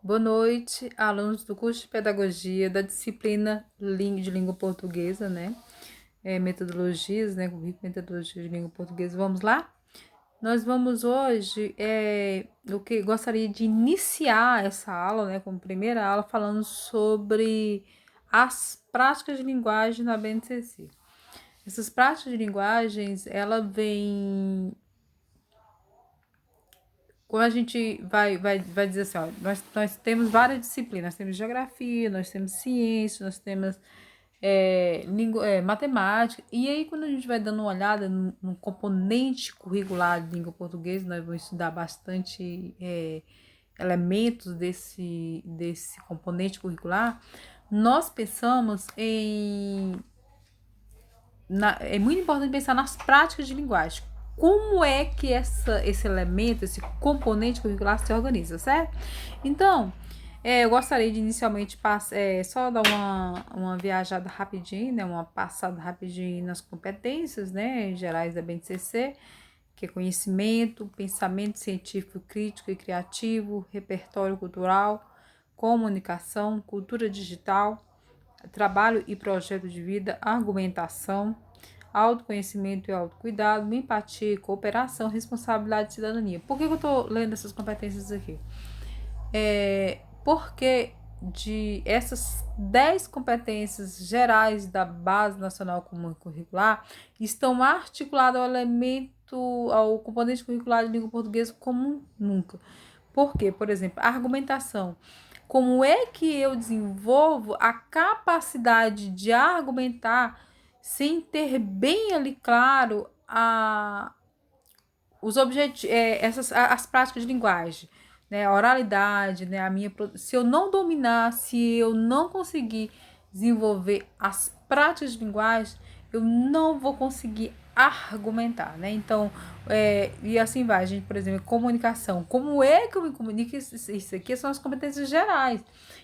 Boa noite, alunos do curso de Pedagogia da disciplina de Língua Portuguesa, né? Metodologias, né? Currículo Metodologia de Língua Portuguesa. Vamos lá? Nós vamos hoje, gostaria de iniciar essa aula, né? Como primeira aula, falando sobre as práticas de linguagem na BNCC. Essas práticas de linguagens, ela vem quando a gente vai dizer assim, ó, nós temos várias disciplinas, nós temos geografia, nós temos ciência, nós temos matemática, e aí quando a gente vai dando uma olhada no componente curricular de língua portuguesa, nós vamos estudar bastante elementos desse componente curricular, nós pensamos é muito importante pensar nas práticas de linguagem. Como é que esse elemento, esse componente curricular se organiza, certo? Então, eu gostaria de inicialmente só dar uma viajada rapidinho, né? Uma passada rapidinho nas competências, né? Gerais da BNCC, que é conhecimento, pensamento científico, crítico e criativo, repertório cultural, comunicação, cultura digital, trabalho e projeto de vida, argumentação, autoconhecimento e autocuidado, empatia, cooperação, responsabilidade e cidadania. Por que eu estou lendo essas competências aqui? Porque de essas 10 competências gerais da Base Nacional Comum Curricular estão articuladas ao componente curricular de língua portuguesa como nunca. Por quê? Por exemplo, a argumentação. Como é que eu desenvolvo a capacidade de argumentar sem ter bem ali claro os objetivos, as práticas de linguagem, né, a oralidade, né, se eu não dominar, se eu não conseguir desenvolver as práticas de linguagem, eu não vou conseguir argumentar, né? Então, e assim vai, gente, por exemplo, comunicação. Como é que eu me comunico? Isso aqui são as competências gerais,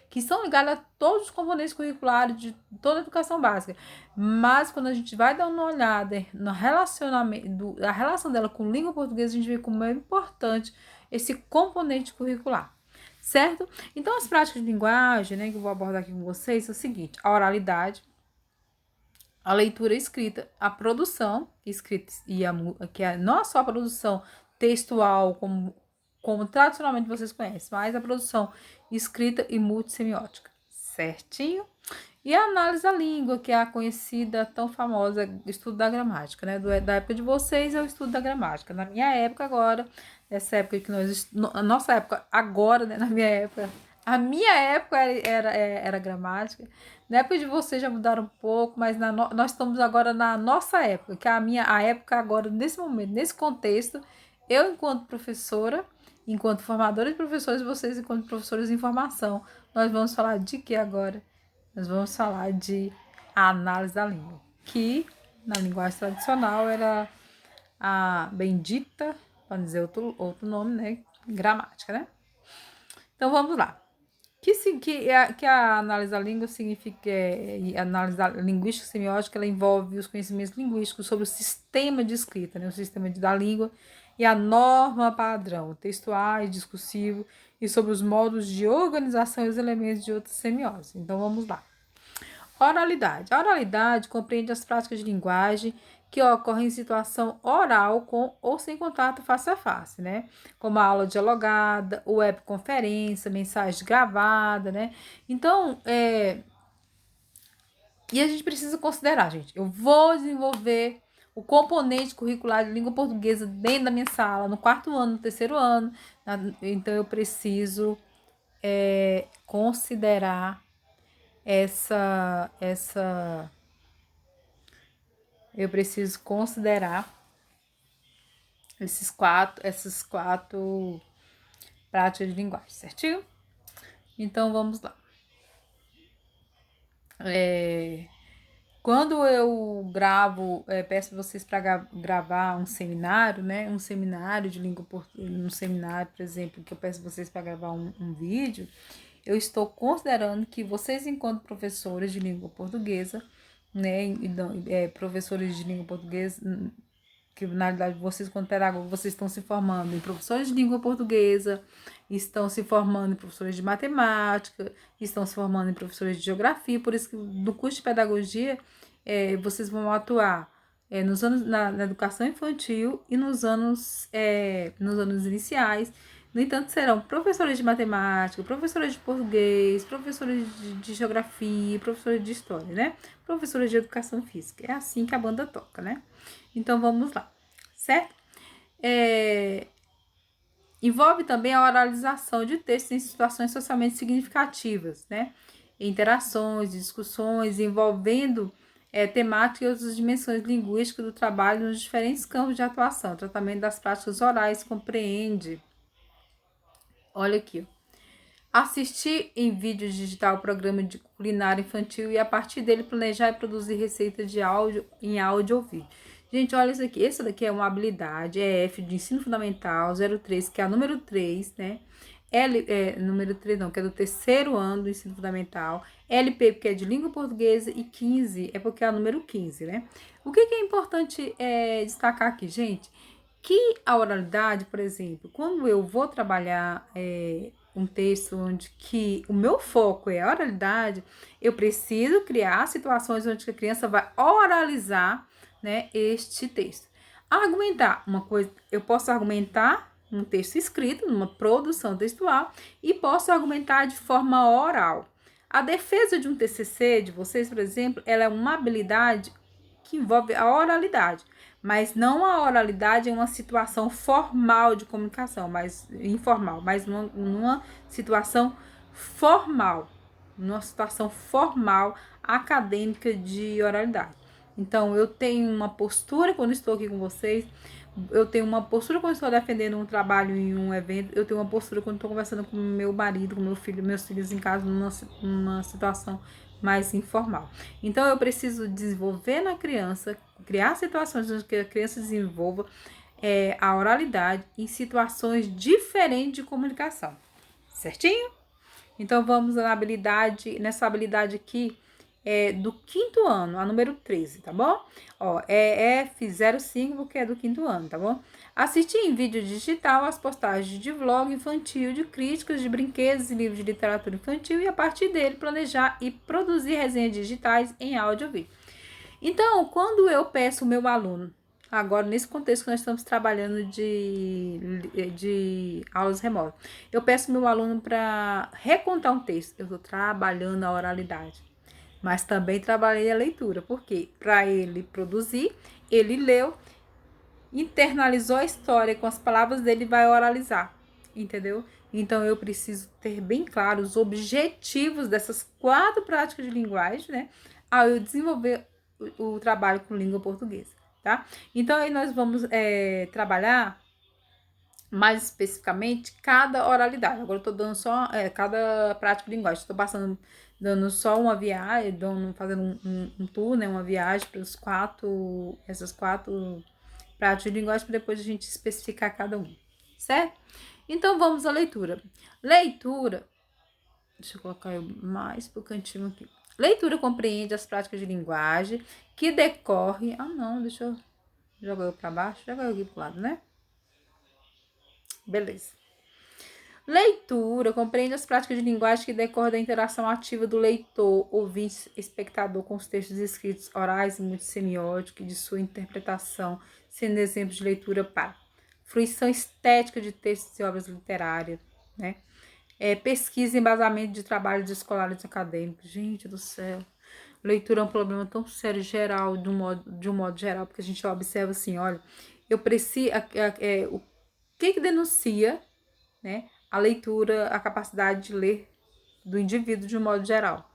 que são ligadas a todos os componentes curriculares de toda a educação básica. Mas quando a gente vai dar uma olhada no relacionamento, a relação dela com língua portuguesa, a gente vê como é importante esse componente curricular, certo? Então, as práticas de linguagem, né, que eu vou abordar aqui com vocês, é o seguinte: a oralidade, a leitura escrita, a produção escrita que é não só a produção textual, como tradicionalmente vocês conhecem, mas a produção escrita e multissemiótica, certinho? E a análise da língua, que é a conhecida, tão famosa, estudo da gramática, né? Da época de vocês é o estudo da gramática. Na minha época agora, nessa época que a nossa época agora, né? Na minha época, a minha época era gramática. Na época de vocês já mudaram um pouco, mas nós estamos agora na nossa época, que é a época agora, nesse momento, nesse contexto, eu enquanto professora, enquanto formadora de professores, vocês enquanto professores de informação, nós vamos falar de que agora? Nós vamos falar de análise da língua, que na linguagem tradicional era a bendita, para dizer outro nome, né? Gramática, né? Então vamos lá. Que a análise da língua significa, a análise da linguística semiótica, ela envolve os conhecimentos linguísticos sobre o sistema de escrita, né? O sistema da língua e a norma padrão, textual e discursivo, e sobre os modos de organização e os elementos de outra semiose. Então vamos lá. Oralidade. A oralidade compreende as práticas de linguagem que ocorrem em situação oral com ou sem contato face a face, né? Como a aula dialogada, webconferência, mensagem gravada, né? Então, e a gente precisa considerar, gente, eu vou desenvolver o componente curricular de língua portuguesa dentro da minha sala, no quarto ano, no terceiro ano, então eu preciso considerar essa eu preciso considerar essas quatro práticas de linguagem, certinho? Então vamos lá. Quando eu gravo, peço vocês para gravar um seminário, né? Um seminário de língua portuguesa, um seminário, por exemplo, que eu peço vocês para gravar um vídeo, eu estou considerando que vocês, enquanto professores de língua portuguesa, né? Professores de língua portuguesa, que na realidade vocês, quando pedagogos, vocês estão se formando em professores de língua portuguesa, estão se formando em professores de matemática, estão se formando em professores de geografia, por isso que no curso de pedagogia vocês vão atuar nos anos, na educação infantil e nos anos iniciais. No entanto, serão professores de matemática, professores de português, professores de geografia, professores de história, né? Professores de educação física. É assim que a banda toca, né? Então, vamos lá, certo? Envolve também a oralização de textos em situações socialmente significativas, né? Interações, discussões envolvendo temática e outras dimensões linguísticas do trabalho nos diferentes campos de atuação. O tratamento das práticas orais compreende, olha aqui, assistir em vídeo digital o programa de culinária infantil e a partir dele planejar e produzir receitas de áudio em áudio ou vídeo. Gente, olha isso aqui. Essa daqui é uma habilidade, F de ensino fundamental 03, que é a número 3, né? Número 3 não, que é do terceiro ano do ensino fundamental. LP, porque é de língua portuguesa, e 15 é porque é a número 15, né? O que é importante destacar aqui, gente? Que a oralidade, por exemplo, quando eu vou trabalhar um texto onde que o meu foco é a oralidade, eu preciso criar situações onde a criança vai oralizar, né, este texto. Argumentar, uma coisa, eu posso argumentar um texto escrito, numa produção textual, e posso argumentar de forma oral. A defesa de um TCC de vocês, por exemplo, ela é uma habilidade que envolve a oralidade, mas não a oralidade em uma situação formal de comunicação, mas informal, mas numa situação formal, acadêmica de oralidade. Então, eu tenho uma postura quando estou aqui com vocês, eu tenho uma postura quando estou defendendo um trabalho em um evento, eu tenho uma postura quando estou conversando com meu marido, com meu filho, meus filhos em casa, numa situação mais informal. Então, eu preciso desenvolver na criança, criar situações onde a criança desenvolva a oralidade em situações diferentes de comunicação. Certinho? Então, vamos nessa habilidade aqui do quinto ano, a número 13, tá bom? Ó, é F05 porque é do quinto ano, tá bom? Assistir em vídeo digital as postagens de vlog infantil, de críticas de brinquedos e livros de literatura infantil e a partir dele planejar e produzir resenhas digitais em áudio e vídeo. Então, quando eu peço o meu aluno, agora nesse contexto que nós estamos trabalhando de aulas remotas, eu peço o meu aluno para recontar um texto, eu estou trabalhando a oralidade. Mas também trabalhei a leitura, porque para ele produzir, ele leu, internalizou a história com as palavras dele e vai oralizar, entendeu? Então eu preciso ter bem claro os objetivos dessas 4 práticas de linguagem, né? Ao eu desenvolver o trabalho com língua portuguesa, tá? Então aí nós vamos trabalhar mais especificamente cada oralidade. Agora eu tô dando só cada prática de linguagem. Estou dando só uma viagem, fazendo um tour, né? Uma viagem para essas 4 práticas de linguagem, para depois a gente especificar cada um, certo? Então vamos à leitura. Leitura, deixa eu colocar mais pro cantinho aqui. Leitura compreende as práticas de linguagem que decorrem. Deixa eu jogar eu para baixo, jogar eu aqui pro lado, né? Beleza. Leitura compreende as práticas de linguagem que decorrem da interação ativa do leitor, ouvinte, espectador com os textos escritos orais e multissemióticos e de sua interpretação, sendo exemplos de leitura para fruição estética de textos e obras literárias, né? Pesquisa e embasamento de trabalhos escolares e acadêmicos. Gente do céu. Leitura é um problema tão sério, geral, de um modo geral, porque a gente observa assim, olha, eu preciso... o que denuncia, né, a leitura, a capacidade de ler do indivíduo de um modo geral?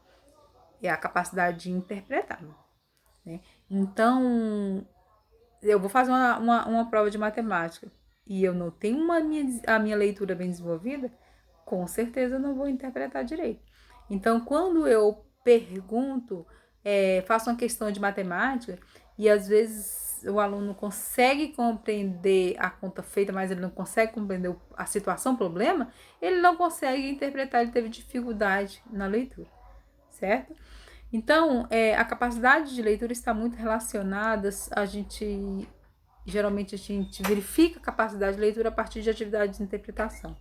É a capacidade de interpretar, né? Então, eu vou fazer uma prova de matemática e eu não tenho a minha leitura bem desenvolvida, com certeza eu não vou interpretar direito. Então, quando eu pergunto, faço uma questão de matemática e às vezes o aluno consegue compreender a conta feita, mas ele não consegue compreender a situação, o problema, ele não consegue interpretar, ele teve dificuldade na leitura, certo? Então, a capacidade de leitura está muito relacionada a gente Geralmente a gente verifica a capacidade de leitura a partir de atividades de interpretação.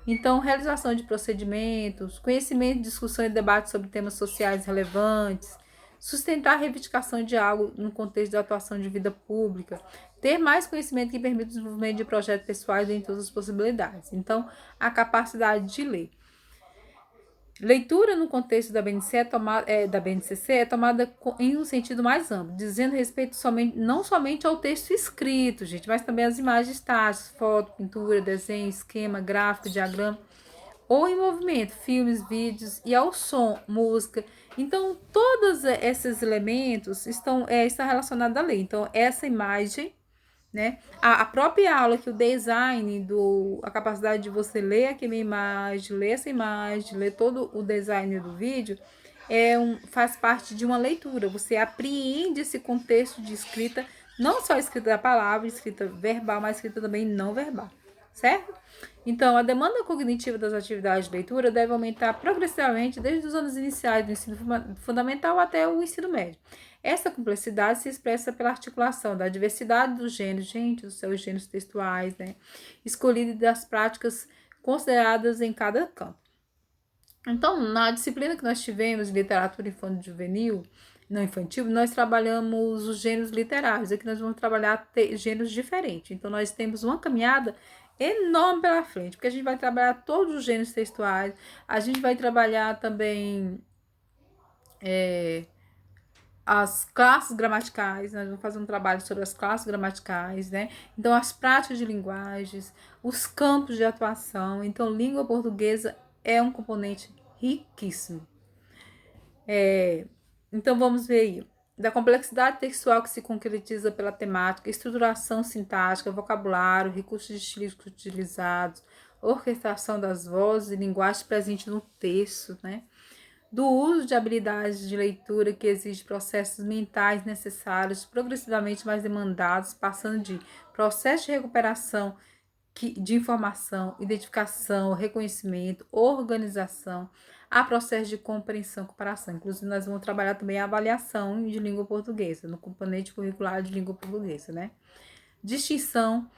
Então, realização de procedimentos, conhecimento, discussão e debate sobre temas sociais relevantes, sustentar a reivindicação de algo no contexto da atuação de vida pública, ter mais conhecimento que permite o desenvolvimento de projetos pessoais em todas as possibilidades. Então, a capacidade de ler. Leitura no contexto da BNCC é tomada em um sentido mais amplo, dizendo respeito não somente ao texto escrito, gente, mas também às imagens estáticas, foto, pintura, desenho, esquema, gráfico, diagrama, ou em movimento, filmes, vídeos, e ao som, música. Então, todos esses elementos estão relacionados à lei. Então, essa imagem, né? A própria aula que o design, a capacidade de você ler aquela imagem, ler essa imagem, ler todo o design do vídeo, faz parte de uma leitura. Você apreende esse contexto de escrita, não só a escrita da palavra, escrita verbal, mas escrita também não verbal, certo? Então, a demanda cognitiva das atividades de leitura deve aumentar progressivamente desde os anos iniciais do ensino fundamental até o ensino médio. Essa complexidade se expressa pela articulação da diversidade dos gêneros, gente, dos seus gêneros textuais, né? Escolhidos das práticas consideradas em cada campo. Então, na disciplina que nós tivemos, literatura infanto-juvenil, não infantil, nós trabalhamos os gêneros literários. Aqui nós vamos trabalhar gêneros diferentes. Então, nós temos uma caminhada enorme pela frente, porque a gente vai trabalhar todos os gêneros textuais, a gente vai trabalhar também as classes gramaticais, nós vamos fazer um trabalho sobre as classes gramaticais, né? Então, as práticas de linguagens, os campos de atuação. Então, língua portuguesa é um componente riquíssimo. Então, vamos ver aí. Da complexidade textual que se concretiza pela temática, estruturação sintática, vocabulário, recursos estilísticos utilizados, orquestração das vozes e linguagem presente no texto, né? Do uso de habilidades de leitura que exige processos mentais necessários, progressivamente mais demandados, passando de processo de recuperação de informação, identificação, reconhecimento, organização, a processo de compreensão e comparação. Inclusive, nós vamos trabalhar também a avaliação de língua portuguesa, no componente curricular de língua portuguesa, né? Distinção,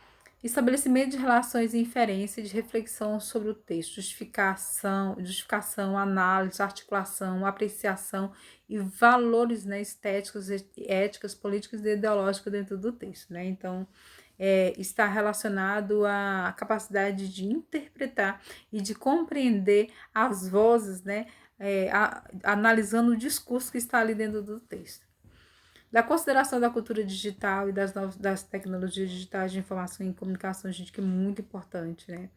estabelecimento de relações e inferência de reflexão sobre o texto, justificação, análise, articulação, apreciação e valores, né, estéticos, éticas, políticas e ideológicos dentro do texto, né? Então, está relacionado à capacidade de interpretar e de compreender as vozes, né, analisando o discurso que está ali dentro do texto. Da consideração da cultura digital e das tecnologias digitais de informação e comunicação, gente, que é muito importante, né?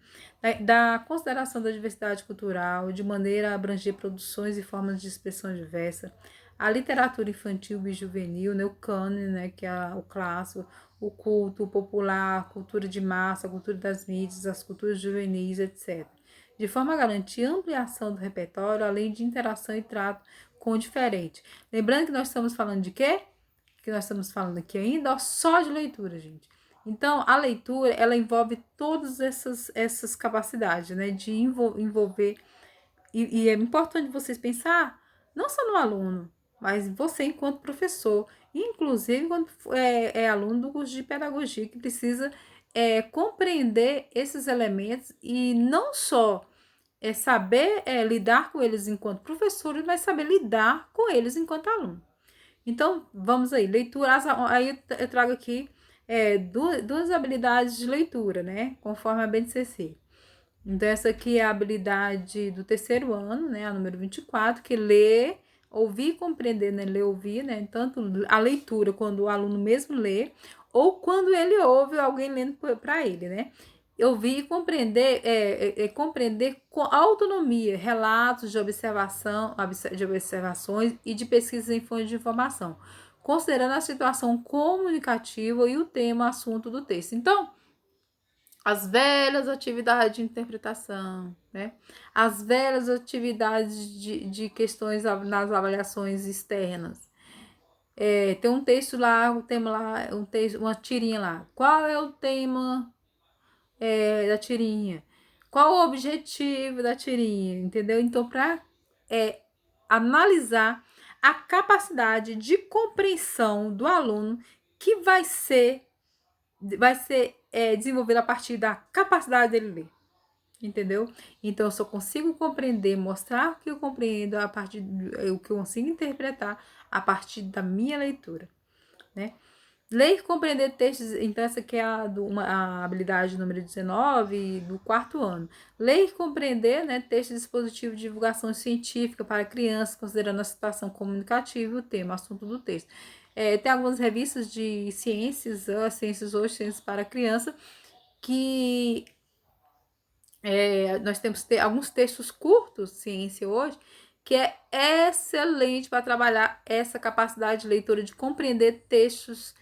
Da consideração da diversidade cultural, de maneira a abranger produções e formas de expressão diversa, a literatura infantil e juvenil, né? O cânone, né? Que é o clássico, o culto, o popular, a cultura de massa, a cultura das mídias, as culturas juvenis, etc. De forma a garantir ampliação do repertório, além de interação e trato com o diferente. Lembrando que nós estamos falando de quê? Que nós estamos falando aqui ainda, só de leitura, gente. Então, a leitura, ela envolve todas essas capacidades, né? De envolver. E é importante vocês pensar, não só no aluno, mas você enquanto professor, inclusive quando é aluno do curso de pedagogia, que precisa compreender esses elementos e não só saber lidar com eles enquanto professores, mas saber lidar com eles enquanto aluno. Então, vamos aí, leitura, aí eu trago aqui duas habilidades de leitura, né, conforme a BNCC. Então, essa aqui é a habilidade do terceiro ano, né, a número 24, que lê, ouvir e compreender, né, ler, ouvir, né, tanto a leitura quando o aluno mesmo lê, ou quando ele ouve alguém lendo para ele, né. Ouvir e compreender, compreender com autonomia relatos de observações e de pesquisas em fontes de informação, considerando a situação comunicativa e o tema, assunto do texto. Então, as velhas atividades de interpretação, né? As velhas atividades de questões nas avaliações externas. Tem um texto lá, um tema lá, um texto, uma tirinha lá. Qual é o tema da tirinha? Qual o objetivo da tirinha? Entendeu? Então, para analisar a capacidade de compreensão do aluno que vai ser vai ser desenvolvido a partir da capacidade dele ler. Entendeu? Então, eu só consigo compreender, mostrar o que eu compreendo a partir do que eu consigo interpretar a partir da minha leitura, né? Ler e compreender textos, então essa aqui é a habilidade número 19 do 4º ano. Ler e compreender, né, textos dispositivos de divulgação científica para crianças, considerando a situação comunicativa e o tema, assunto do texto. Tem algumas revistas de ciências, ciências hoje, ciências para criança, que nós temos alguns textos curtos, ciência hoje, que é excelente para trabalhar essa capacidade de leitura, de compreender textos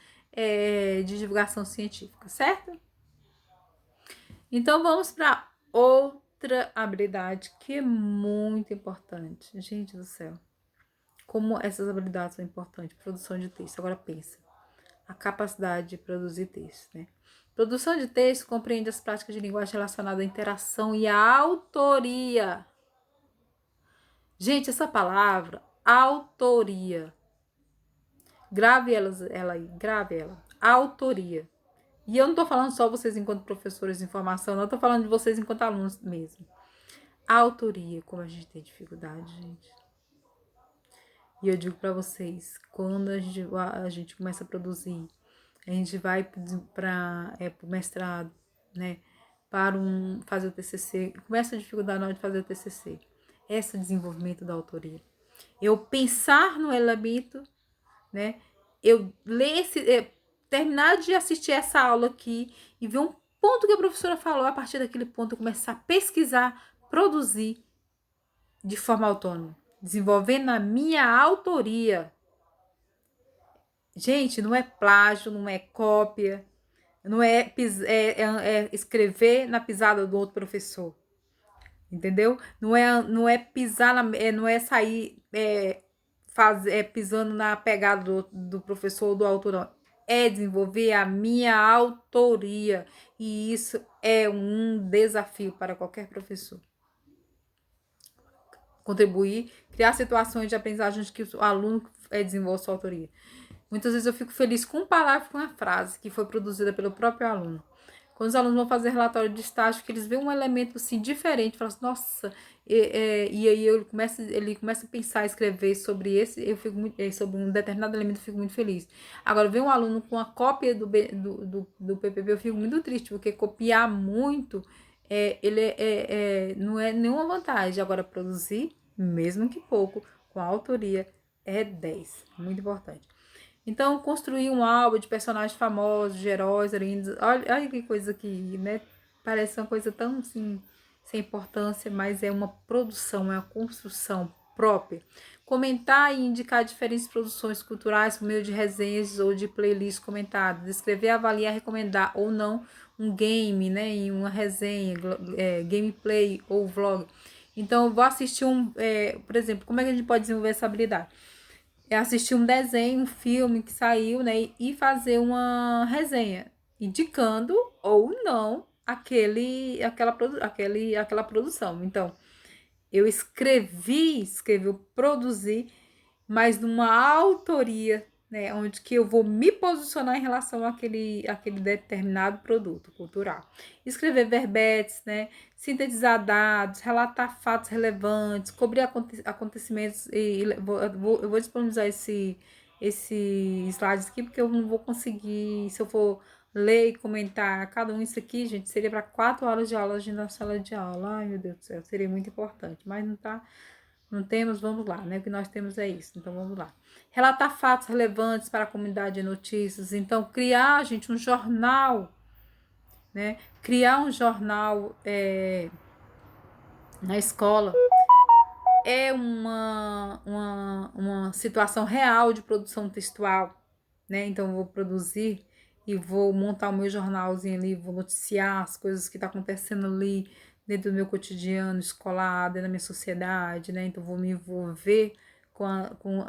de divulgação científica, certo? Então, vamos para outra habilidade que é muito importante. Gente do céu, como essas habilidades são importantes. Produção de texto. Agora pensa, a capacidade de produzir texto, né? Produção de texto compreende as práticas de linguagem relacionadas à interação e à autoria. Gente, essa palavra, autoria, grave ela aí, grave ela. Autoria. E eu não tô falando só vocês enquanto professores de informação, não, eu tô falando de vocês enquanto alunos mesmo. A autoria, como a gente tem dificuldade, gente. E eu digo para vocês, quando a gente começa a produzir, a gente vai para o mestrado, né? Para fazer o TCC, começa a dificuldade na hora de fazer o TCC. Esse desenvolvimento da autoria. Eu pensar no elemento, né? Eu ler terminar de assistir essa aula aqui e ver um ponto que a professora falou, a partir daquele ponto eu começar a pesquisar, produzir de forma autônoma, desenvolvendo a minha autoria. Gente, não é plágio, não é cópia, não é escrever na pisada do outro professor, entendeu? Não é pisar, não é sair pisando na pegada do professor ou do autor, não. É desenvolver a minha autoria, e isso é um desafio para qualquer professor. Contribuir, criar situações de aprendizagem que o aluno desenvolva sua autoria. Muitas vezes eu fico feliz com palavra, com uma frase que foi produzida pelo próprio aluno. Quando os alunos vão fazer relatório de estágio, que eles veem um elemento assim diferente, falam assim, nossa, e aí ele começa a pensar, escrever sobre esse, eu fico muito, sobre um determinado elemento, eu fico muito feliz. Agora, ver um aluno com a cópia do PPP, eu fico muito triste, porque copiar muito, não é nenhuma vantagem. Agora, produzir, mesmo que pouco, com a autoria, é 10. Muito importante. Então, construir um álbum de personagens famosos, de heróis, lindos. Olha que coisa que, né? Parece uma coisa tão assim, sem importância, mas é uma produção, é uma construção própria. Comentar e indicar diferentes produções culturais por meio de resenhas ou de playlists comentadas. Escrever, avaliar, recomendar ou não um game, né? Em uma resenha, gameplay ou vlog. Então, eu vou assistir por exemplo, como é que a gente pode desenvolver essa habilidade? É assistir um desenho, um filme que saiu, né? E fazer uma resenha, indicando ou não aquela produção. Então, eu eu produzi, mas numa autoria, né? Onde que eu vou me posicionar em relação àquele determinado produto cultural. Escrever verbetes, né? Sintetizar dados, relatar fatos relevantes, cobrir acontecimentos. Eu vou disponibilizar esse slides aqui, porque eu não vou conseguir, se eu for ler e comentar cada um isso aqui, gente, seria para 4 horas de aula na sala de aula. Ai, meu Deus do céu, seria muito importante, mas não tá. Não temos, vamos lá, né? O que nós temos é isso, então vamos lá. Relatar fatos relevantes para a comunidade de notícias. Então, criar, gente, um jornal, né? Criar um jornal na escola é uma situação real de produção textual, né? Então, eu vou produzir e vou montar o meu jornalzinho ali, vou noticiar as coisas que estão acontecendo ali dentro do meu cotidiano escolar, dentro da minha sociedade, né? Então, vou me envolver com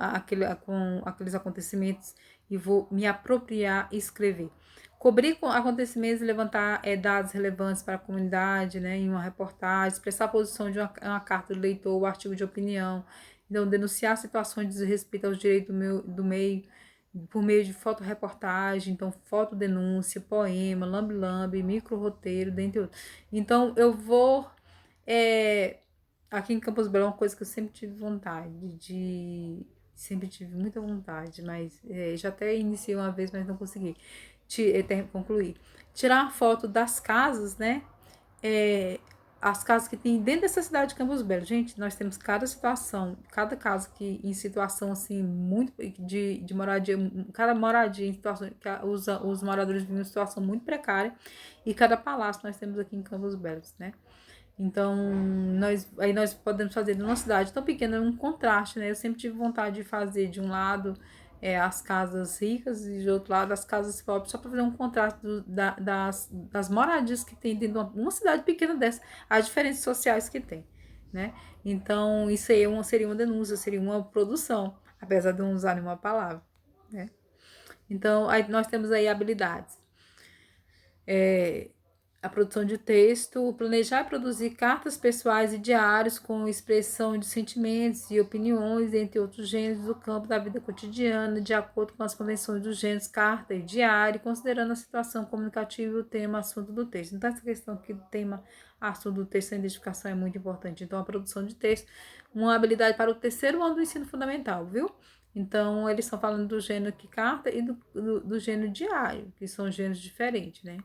aqueles acontecimentos e vou me apropriar e escrever. Cobrir acontecimentos e levantar dados relevantes para a comunidade, né, em uma reportagem, expressar a posição de uma carta do leitor ou artigo de opinião, então denunciar situações de desrespeito aos direitos do meio, por meio de fotoreportagem, então fotodenúncia, poema, lambe-lambe, micro-roteiro, dentre outros. Então eu vou... aqui em Campos Belos é uma coisa que eu sempre tive vontade de... Sempre tive muita vontade, mas já até iniciei uma vez, mas não consegui concluir. Tirar uma foto das casas, né? As casas que tem dentro dessa cidade de Campos Belos. Gente, nós temos cada situação, cada casa que em situação assim, muito de moradia, cada moradia em situação que os moradores vivem em situação muito precária, e cada palácio nós temos aqui em Campos Belos, né? Então, nós podemos fazer de uma cidade tão pequena um contraste, né? Eu sempre tive vontade de fazer de um lado as casas ricas e de outro lado as casas pobres, só para fazer um contraste das moradias que tem dentro de uma cidade pequena dessa, as diferenças sociais que tem, né? Então, isso aí seria uma denúncia, seria uma produção, apesar de não usar nenhuma palavra, né? Então, aí nós temos aí habilidades. A produção de texto, planejar e produzir cartas pessoais e diários com expressão de sentimentos e opiniões, entre outros gêneros do campo da vida cotidiana, de acordo com as convenções dos gêneros carta e diário, considerando a situação comunicativa e o tema assunto do texto. Então, essa questão que o tema assunto do texto, a identificação é muito importante. Então, a produção de texto, uma habilidade para o terceiro ano do ensino fundamental, viu? Então, eles estão falando do gênero que carta e do gênero diário, que são gêneros diferentes, né?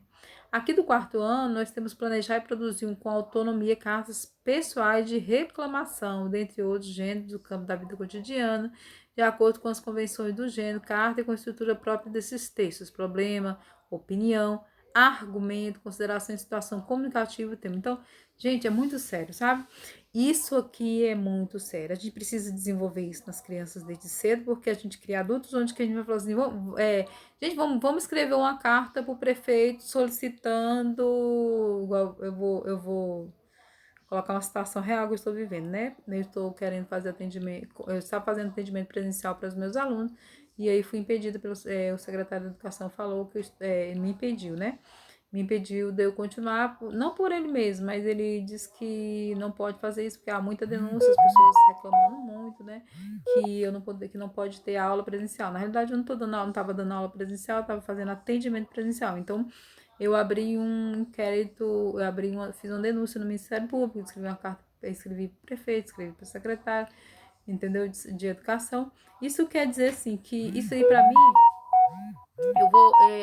Aqui do quarto ano, nós temos planejar e produzir com autonomia cartas pessoais de reclamação, dentre outros gêneros do campo da vida cotidiana, de acordo com as convenções do gênero, carta e com a estrutura própria desses textos, problema, opinião, argumento, consideração em situação comunicativa, tema. Então, gente, é muito sério, sabe? Isso aqui é muito sério. A gente precisa desenvolver isso nas crianças desde cedo, porque a gente cria adultos onde que a gente vai falar assim, gente, vamos escrever uma carta para o prefeito solicitando, eu vou colocar uma situação real que eu estou vivendo, né? Eu estou querendo fazer atendimento, eu estava fazendo atendimento presencial para os meus alunos, e aí fui impedida pelo o secretário de Educação falou que me impediu, né? Me impediu de eu continuar, não por ele mesmo, mas ele disse que não pode fazer isso, porque há muita denúncia, as pessoas reclamando muito, né? Que não pode ter aula presencial. Na realidade, eu não estava dando aula presencial, eu estava fazendo atendimento presencial. Então, eu abri um inquérito, fiz uma denúncia no Ministério Público, escrevi uma carta, escrevi para o prefeito, escrevi para o secretário, entendeu? De educação. Isso quer dizer assim que isso aí para mim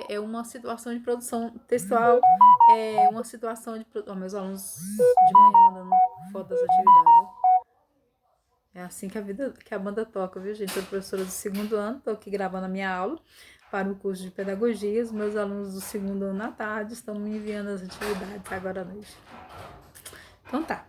é uma situação de produção textual, é uma situação de meus alunos de manhã mandando foto das atividades, ó. É assim que a banda toca, viu, gente? Eu sou professora do segundo ano, tô aqui gravando a minha aula para o curso de pedagogia. Os meus alunos do segundo ano à tarde estão me enviando as atividades agora à noite. Então tá.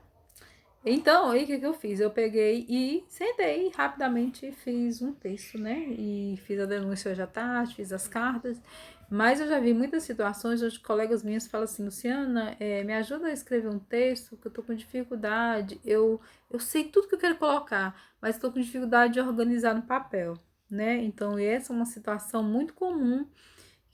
Então, aí o que eu fiz? Eu peguei e sentei rapidamente, fiz um texto, né? E fiz a denúncia hoje à tarde, fiz as cartas. Mas eu já vi muitas situações onde colegas minhas falam assim, Luciana, me ajuda a escrever um texto, que eu tô com dificuldade. Eu sei tudo que eu quero colocar, mas estou com dificuldade de organizar no papel, né? Então, essa é uma situação muito comum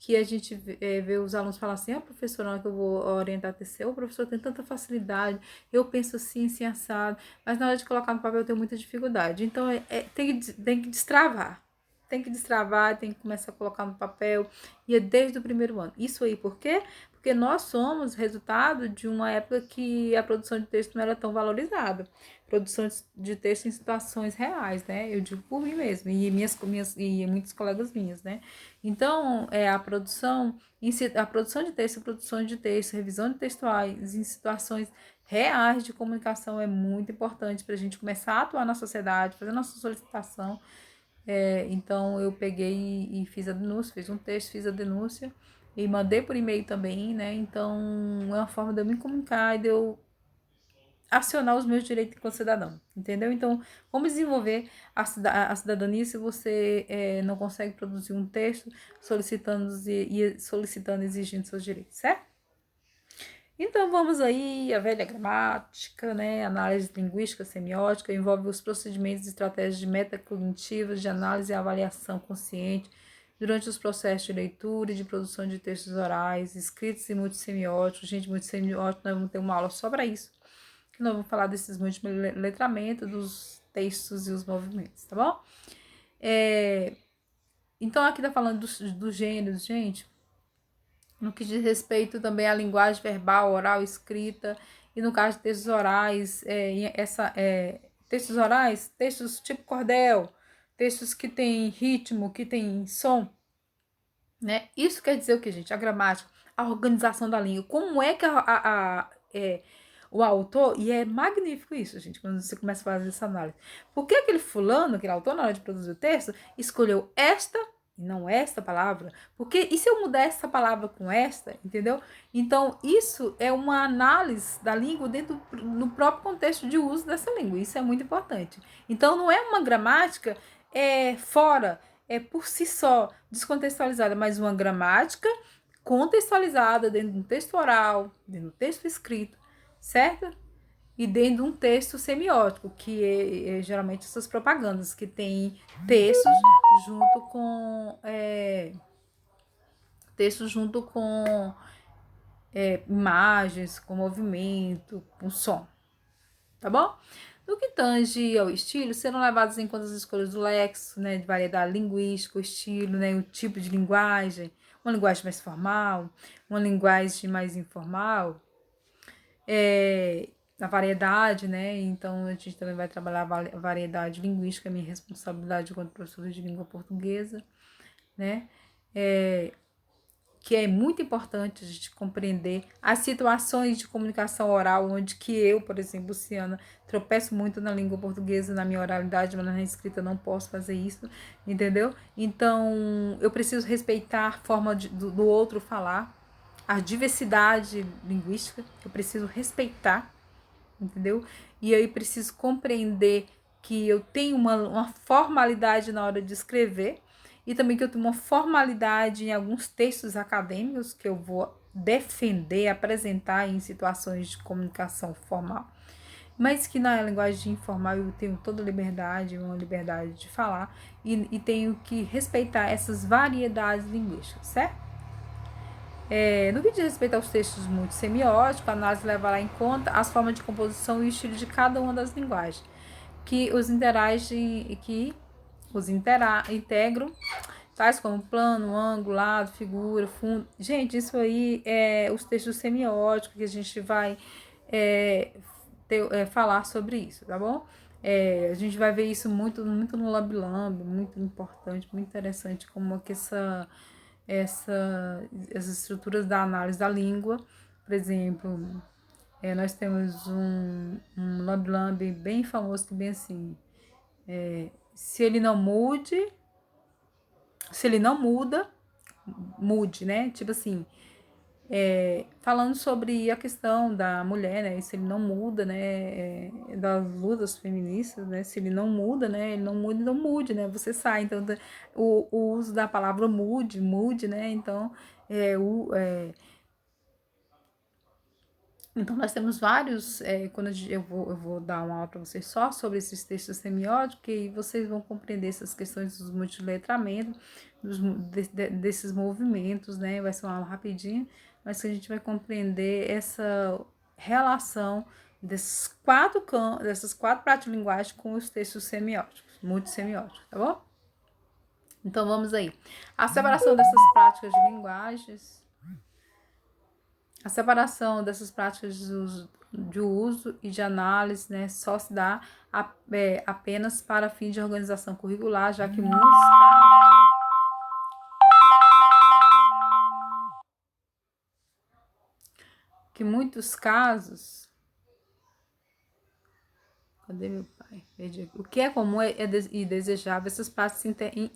que a gente vê os alunos falar assim, professora, na hora que eu vou orientar a TCC, o professor tem tanta facilidade, eu penso assim, assim, assado, mas na hora de colocar no papel eu tenho muita dificuldade. Então, tem que destravar. Tem que destravar, tem que começar a colocar no papel, e é desde o primeiro ano. Isso aí por quê? Porque nós somos resultado de uma época que a produção de texto não era tão valorizada. Produção de texto em situações reais, né? Eu digo por mim mesmo, e muitos colegas minhas, né? Então, a produção de texto, revisão de textuais em situações reais de comunicação é muito importante para a gente começar a atuar na sociedade, fazer nossa solicitação. Então, eu peguei e fiz a denúncia, fiz um texto, fiz a denúncia e mandei por e-mail também, né? Então, é uma forma de eu me comunicar e de eu acionar os meus direitos enquanto cidadão, entendeu? Então, como desenvolver a cidadania se você não consegue produzir um texto solicitando, exigindo seus direitos, certo? Então, vamos aí, a velha gramática, né? Análise linguística, semiótica, envolve os procedimentos e estratégias de metacognitivas, de análise e avaliação consciente durante os processos de leitura e de produção de textos orais, escritos e multissemióticos. Gente, multissemiótico, nós vamos ter uma aula só para isso. Que nós vamos falar desses múltiplos letramentos, dos textos e os movimentos, tá bom? Então, aqui tá falando dos gêneros, gente, no que diz respeito também à linguagem verbal, oral, escrita, e no caso de textos orais, textos orais, textos tipo cordel, textos que têm ritmo, que têm som, né? Isso quer dizer o que, gente? A gramática, a organização da língua. Como é que o autor, e é magnífico isso, gente, quando você começa a fazer essa análise. Por que aquele fulano, aquele autor, na hora de produzir o texto, escolheu esta e não esta palavra? Porque, e se eu mudar essa palavra com esta, entendeu? Então, isso é uma análise da língua dentro no próprio contexto de uso dessa língua. Isso é muito importante. Então, não é uma gramática fora, por si só, descontextualizada, mas uma gramática contextualizada dentro de um texto oral, dentro do texto escrito, certo? E dentro de um texto semiótico, que é geralmente essas propagandas, que tem textos junto com imagens, com movimento, com som, tá bom? No que tange ao estilo, serão levadas em conta as escolhas do léxico, né, de variedade linguística, o estilo, né, o tipo de linguagem, uma linguagem mais formal, uma linguagem mais informal, a variedade, né, então a gente também vai trabalhar a variedade linguística, minha responsabilidade enquanto professora de língua portuguesa, né, que é muito importante a gente compreender as situações de comunicação oral, onde que eu, por exemplo, Luciana, tropeço muito na língua portuguesa, na minha oralidade, mas na escrita não posso fazer isso, entendeu? Então, eu preciso respeitar a forma do outro falar, a diversidade linguística, eu preciso respeitar, entendeu? E aí preciso compreender que eu tenho uma formalidade na hora de escrever, e também que eu tenho uma formalidade em alguns textos acadêmicos que eu vou defender, apresentar em situações de comunicação formal, mas que na linguagem informal eu tenho toda a liberdade, uma liberdade de falar, e tenho que respeitar essas variedades linguísticas, certo? No que diz respeito aos textos multissemióticos, a análise levará em conta as formas de composição e o estilo de cada uma das linguagens, que os integram, tais como plano, ângulo, lado, figura, fundo. Gente, isso aí é os textos semióticos que a gente vai falar sobre isso, tá bom? A gente vai ver isso muito, muito no Lab Lamb, muito importante, muito interessante, como que essas estruturas da análise da língua, por exemplo, nós temos um Lab Lamb bem famoso, que bem assim, se ele não mude, né? Tipo assim, falando sobre a questão da mulher, né? Se ele não muda, né? Das lutas feministas, né? Se ele não muda, né? Ele não muda, então mude, né? Você sai. Então, o uso da palavra mude, né? Então, então nós temos vários, quando eu vou dar uma aula para vocês só sobre esses textos semióticos, e vocês vão compreender essas questões dos multiletramentos, desses movimentos, né? Vai ser uma aula rapidinho, mas que a gente vai compreender essa relação dessas quatro práticas de linguagem com os textos semióticos, multissemióticos, tá bom? Então vamos aí. A separação dessas práticas de linguagens. A separação dessas práticas de uso e de análise, né, só se dá apenas para fim de organização curricular, já que muitos casos, cadê meu pai? O que é comum e desejável, essas práticas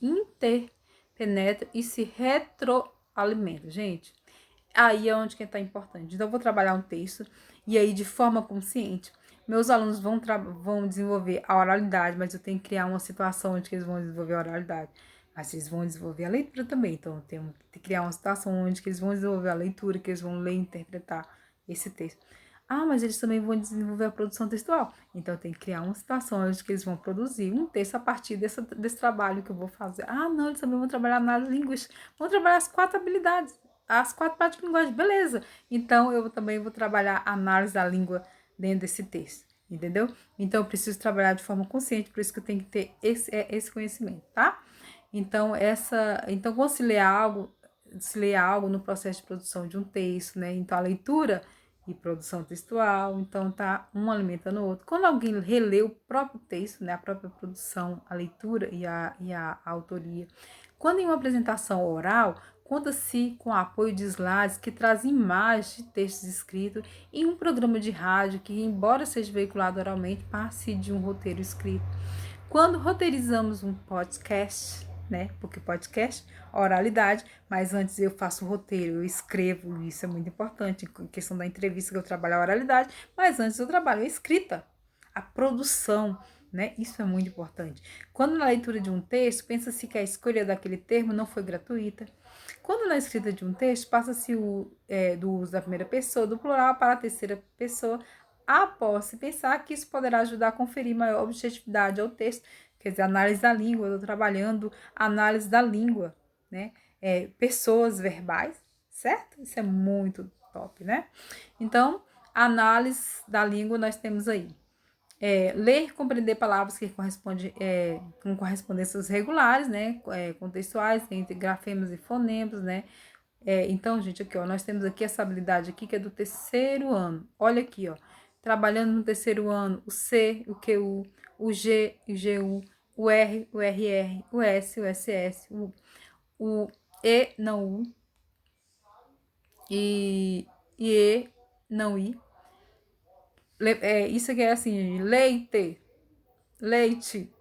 interpenetram e se retroalimentam, gente. Aí é onde que está importante. Então, eu vou trabalhar um texto e aí, de forma consciente, meus alunos vão desenvolver a oralidade, mas eu tenho que criar uma situação onde que eles vão desenvolver a oralidade. Mas eles vão desenvolver a leitura também. Então, eu tenho que criar uma situação onde que eles vão desenvolver a leitura, que eles vão ler e interpretar esse texto. Ah, mas eles também vão desenvolver a produção textual. Então, eu tenho que criar uma situação onde que eles vão produzir um texto a partir desse trabalho que eu vou fazer. Ah, não, eles também vão trabalhar análise linguística. Vão trabalhar as 4 habilidades. As 4 partes de linguagem, beleza. Então, eu também vou trabalhar a análise da língua dentro desse texto, entendeu? Então, eu preciso trabalhar de forma consciente, por isso que eu tenho que ter esse conhecimento, tá? Então quando se lê algo no processo de produção de um texto, né? Então a leitura e produção textual, então tá um alimentando o outro. Quando alguém relê o próprio texto, né? A própria produção, a leitura e a autoria. Quando em uma apresentação oral, conta-se com o apoio de slides que trazem imagens de textos escritos em um programa de rádio que, embora seja veiculado oralmente, passe de um roteiro escrito. Quando roteirizamos um podcast, né? Porque podcast, oralidade, mas antes eu faço o roteiro, eu escrevo, isso é muito importante, em questão da entrevista que eu trabalho a oralidade, mas antes eu trabalho a escrita, a produção, né? Isso é muito importante. Quando na leitura de um texto, pensa-se que a escolha daquele termo não foi gratuita. Quando na escrita de um texto, passa-se do uso da primeira pessoa, do plural para a terceira pessoa, após se pensar que isso poderá ajudar a conferir maior objetividade ao texto, quer dizer, análise da língua, eu estou trabalhando análise da língua, né? Pessoas verbais, certo? Isso é muito top, né? Então, análise da língua nós temos aí. Ler e compreender palavras que correspondem com correspondências regulares, né? Contextuais, entre grafemas e fonemas, né? Então, gente, aqui, ó, nós temos aqui essa habilidade aqui que é do terceiro ano. Olha aqui, ó. Trabalhando no terceiro ano, o C, o QU, o G, o GU, o R, o RR, o S, o SS, o E, não U, e E, não I. Isso aqui é assim, leite, leite,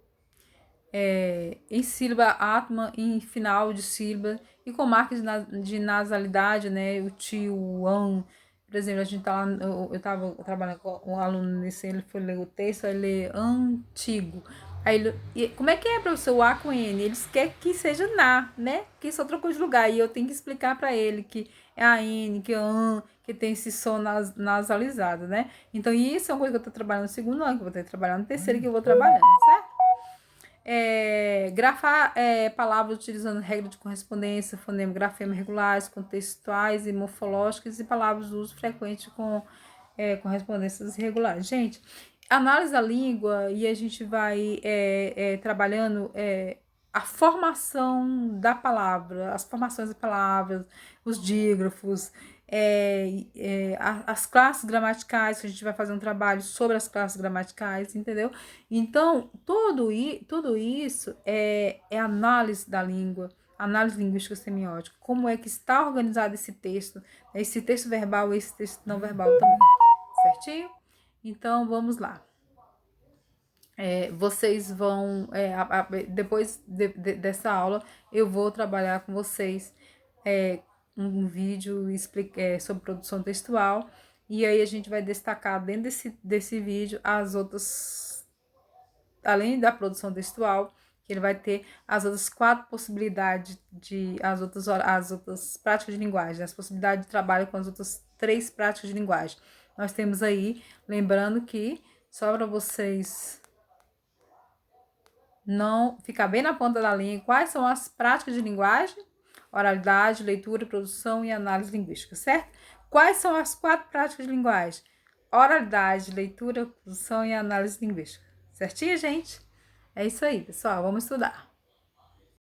em sílaba atma, em final de sílaba, e com marcas de nasalidade, né? O tio, o an. Por exemplo, a gente tá lá, eu tava trabalhando com um aluno nesse, ele foi ler o texto, aí lê antigo. Aí como é que é, professor, o A com N? Eles querem que seja na, né? Que só trocou de lugar. E eu tenho que explicar para ele que é a N, que é an, que tem esse som nasalizado, né? Então, isso é uma coisa que eu tô trabalhando no segundo ano, que eu vou ter que trabalhar no terceiro, que eu vou trabalhando, certo? Grafar palavras utilizando regra de correspondência, fonema, grafema regulares, contextuais e morfológicas e palavras de uso frequente com correspondências irregulares. Gente, análise da língua e a gente vai trabalhando a formação da palavra, as formações das palavras, os dígrafos, as classes gramaticais, que a gente vai fazer um trabalho sobre as classes gramaticais, entendeu? Então, tudo isso é análise da língua, análise linguística semiótica, como é que está organizado esse texto verbal e esse texto não verbal também, certinho? Então, vamos lá. Vocês vão, depois dessa aula, eu vou trabalhar com vocês um vídeo sobre produção textual, e aí a gente vai destacar dentro desse vídeo as outras, além da produção textual, que ele vai ter as outras 4 possibilidades as outras práticas de linguagem, as possibilidades de trabalho com as outras 3 práticas de linguagem. Nós temos aí, lembrando que, só para vocês não ficar bem na ponta da linha, quais são as práticas de linguagem? Oralidade, leitura, produção e análise linguística, certo? Quais são as 4 práticas de linguagem? Oralidade, leitura, produção e análise linguística. Certinho, gente? É isso aí, pessoal. Vamos estudar.